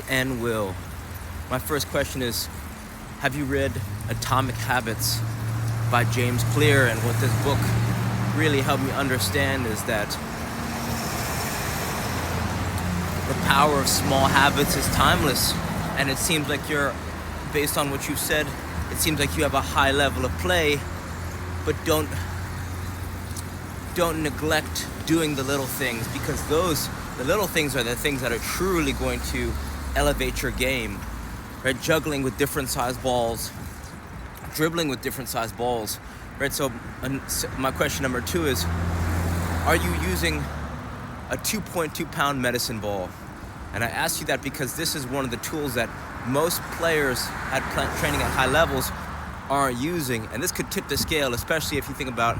and Will. My first question is, have you read Atomic Habits by James Clear? And what this book really helped me understand is that the power of small habits is timeless. And it seems like based on what you said, it seems like you have a high level of play, but don't neglect doing the little things, because the little things are the things that are truly going to elevate your game, right? Juggling with different size balls, dribbling with different size balls, right? So my question number 2 is, are you using a 2.2 pound medicine ball? And I ask you that because this is one of the tools that most players at training at high levels aren't using, and this could tip the scale, especially if you think about,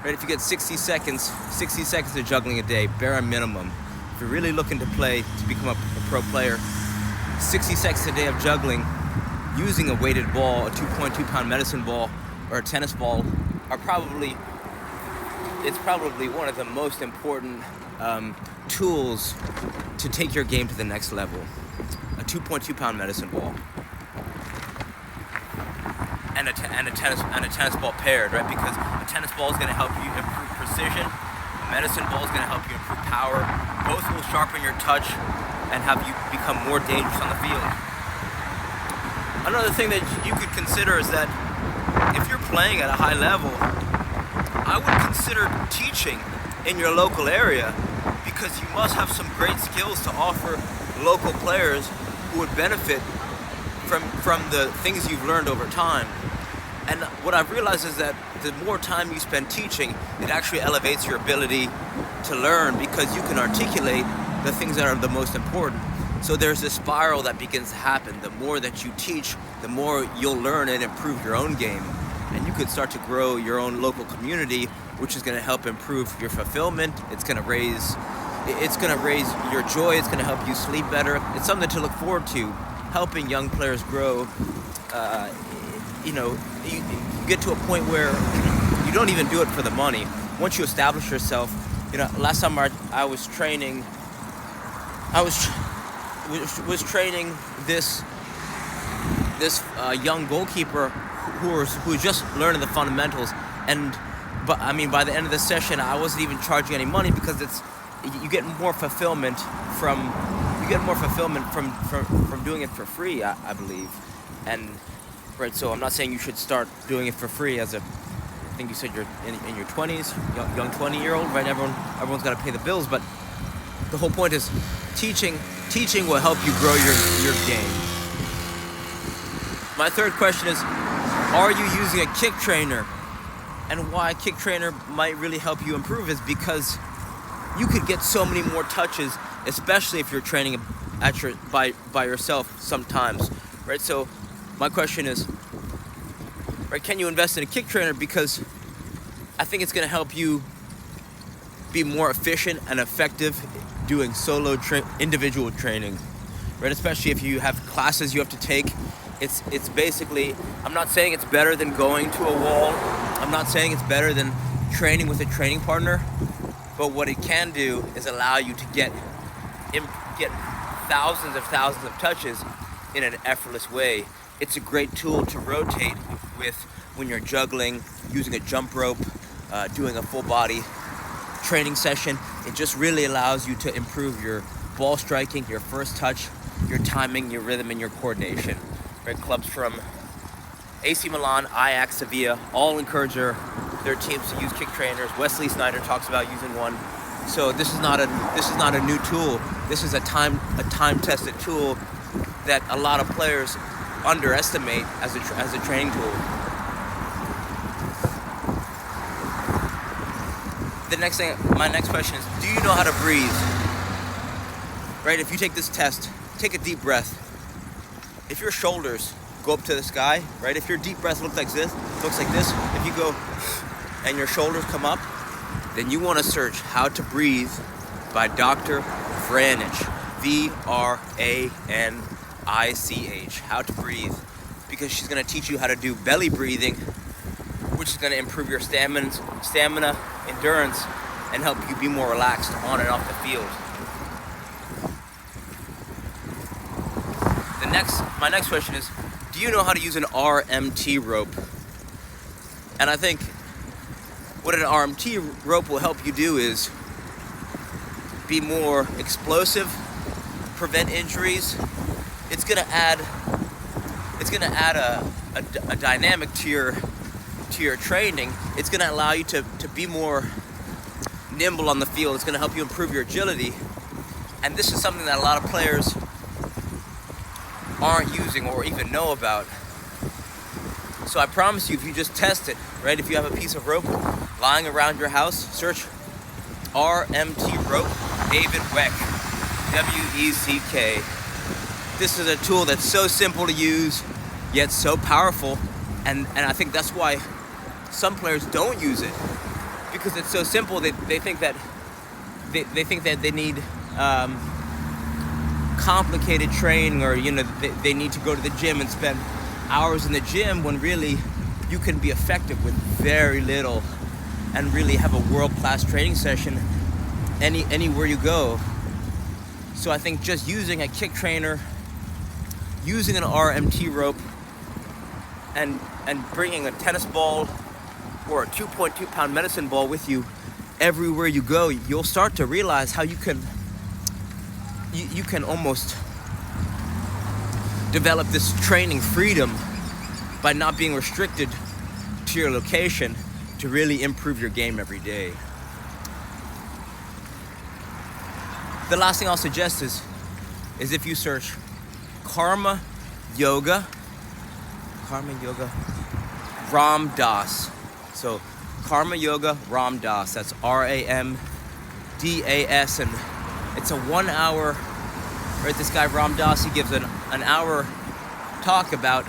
right, if you get 60 seconds of juggling a day, bare minimum. If you're really looking to become a pro player, 60 seconds a day of juggling using a weighted ball, a 2.2 pound medicine ball or a tennis ball, it's probably one of the most important tools to take your game to the next level. A 2.2 pound medicine ball and a tennis ball paired, right? Because a tennis ball is going to help you improve precision. A medicine ball is going to help you improve power. Both will sharpen your touch and have you become more dangerous on the field. Another thing that you could consider is that if you're playing at a high level, I would consider teaching in your local area, because you must have some great skills to offer local players who would benefit from the things you've learned over time. And what I've realized is that the more time you spend teaching, it actually elevates your ability to learn, because you can articulate the things that are the most important. So there's this spiral that begins to happen. The more that you teach, the more you'll learn and improve your own game. And you could start to grow your own local community, which is going to help improve your fulfillment. It's going to raise your joy. It's going to help you sleep better. It's something to look forward to, helping young players grow. You get to a point where you don't even do it for the money. Once you establish yourself, last summer I was training. I was training this young goalkeeper who was just learning the fundamentals. But by the end of the session, I wasn't even charging any money, because you get more fulfillment from doing it for free, I believe. And right, so I'm not saying you should start doing it for free I think you said you're in your 20s, young 20-year-old, right? Everyone's got to pay the bills, but the whole point is teaching will help you grow your game. My third question is, are you using a kick trainer? And why a kick trainer might really help you improve is because you could get so many more touches, especially if you're training by yourself sometimes, right? So my question is, right, can you invest in a kick trainer? Because I think it's going to help you be more efficient and effective doing solo individual training, right? Especially if you have classes you have to take. It's basically, I'm not saying it's better than going to a wall. I'm not saying it's better than training with a training partner. But what it can do is allow you to get thousands of touches in an effortless way. It's a great tool to rotate with when you're juggling, using a jump rope, doing a full body training session. It just really allows you to improve your ball striking, your first touch, your timing, your rhythm, and your coordination. Right? Clubs from AC Milan, Ajax, Sevilla all encourage their teams to use kick trainers. Wesley Sneijder talks about using one. So this is not a new tool. This is a time-tested tool that a lot of players underestimate as a training tool. My next question is, do you know how to breathe? Right? If you take this test, take a deep breath. If your shoulders go up to the sky, right? If your deep breath looks like this, if you go and your shoulders come up, then you want to search How to Breathe by Dr. Vranich, Vranich, How to Breathe, because she's going to teach you how to do belly breathing, which is going to improve your stamina, endurance, and help you be more relaxed on and off the field. my next question is, do you know how to use an RMT rope? And I think what an RMT rope will help you do is be more explosive, prevent injuries. It's gonna add a dynamic to your training. It's gonna allow you to be more nimble on the field. It's gonna help you improve your agility. And this is something that a lot of players aren't using or even know about. So I promise you, if you just test it, right? If you have a piece of rope lying around your house, search RMT rope, David Weck, W-E-C-K. This is a tool that's so simple to use, yet so powerful. And I think that's why some players don't use it, because it's so simple. They think that they need complicated training, or they need to go to the gym and spend hours in the gym, when really you can be effective with very little and really have a world-class training session anywhere you go. So I think just using a kick trainer, using an RMT rope, and bringing a tennis ball or a 2.2 pound medicine ball with you everywhere you go, you'll start to realize how you can almost develop this training freedom by not being restricted to your location to really improve your game every day. The last thing I'll suggest is if you search Karma Yoga Ram Dass. So Karma Yoga Ram Dass. That's R-A-M-D-A-S, and it's a 1 hour. Right, this guy Ram Dass, he gives an hour talk about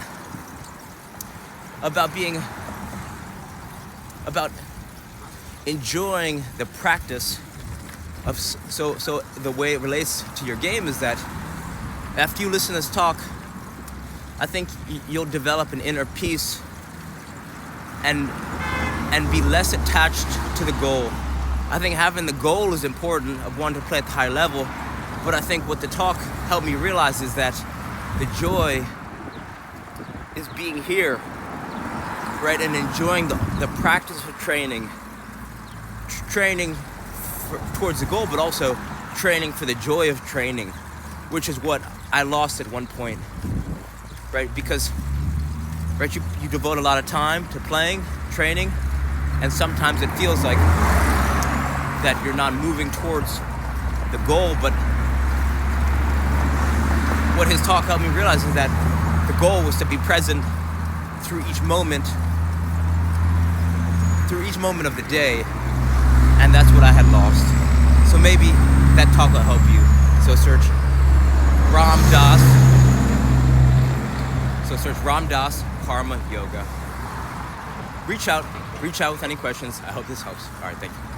enjoying the practice of. So the way it relates to your game is that after you listen to this talk, I think you'll develop an inner peace and be less attached to the goal. I think having the goal is important, of wanting to play at the high level. But I think what the talk helped me realize is that the joy is being here, right? And enjoying the practice of training towards the goal, but also training for the joy of training, which is what I lost at one point, right? Because, right, you devote a lot of time to playing, training, and sometimes it feels like that you're not moving towards the goal. But what his talk helped me realize is that the goal was to be present through each moment of the day, and that's what I had lost. So maybe that talk will help you. So search Ram Dass. So search Ram Dass Karma Yoga. Reach out with any questions. I hope this helps. All right, thank you.